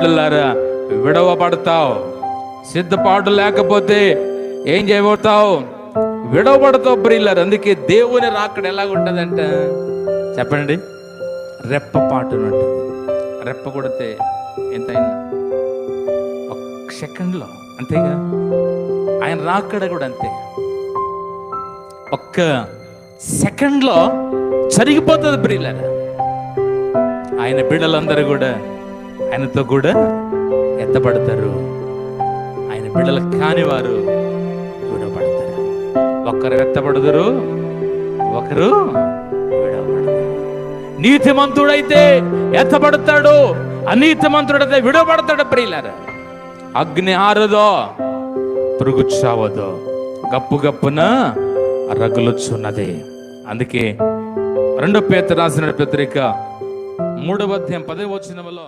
పిల్లలారా విడవబడతావు. సిద్ధపాటు లేకపోతే ఏం చేయబోతావు? విడవబడతావు ప్రియులారా. అందుకే దేవుని రాకడ ఎలాగుంటుందంట చెప్పండి, రెప్పపాటును ఉంటుంది. రెప్ప కొడితే ఎంతైనా ఒక సెకండ్లో, అంతేగా ఆయన రాకడ కూడా అంతే. ఒక్క సెకండ్లో జరిగిపోతుంది ప్రియులారా. ఆయన బిడ్డలందరూ కూడా ఆయనతో కూడా ఎత్తపడతారు. ఆయన బిడ్డలు కాని వారు విడవబడతారు. ఒకరు ఎత్తబడదురు, ఒకరు విడవబడతారు. నీతిమంతుడైతే ఎత్తబడతాడు, అనీతిమంతుడైతే విడవబడతాడు ప్రియులారా. అగ్ని ఆరదో, పురుగు చావదో, గప్పు గప్పున రగులుచున్నది. అందుకే 2 పేతురు రాసిన పత్రిక 3వ అధ్యాయం 10వ వచనంలో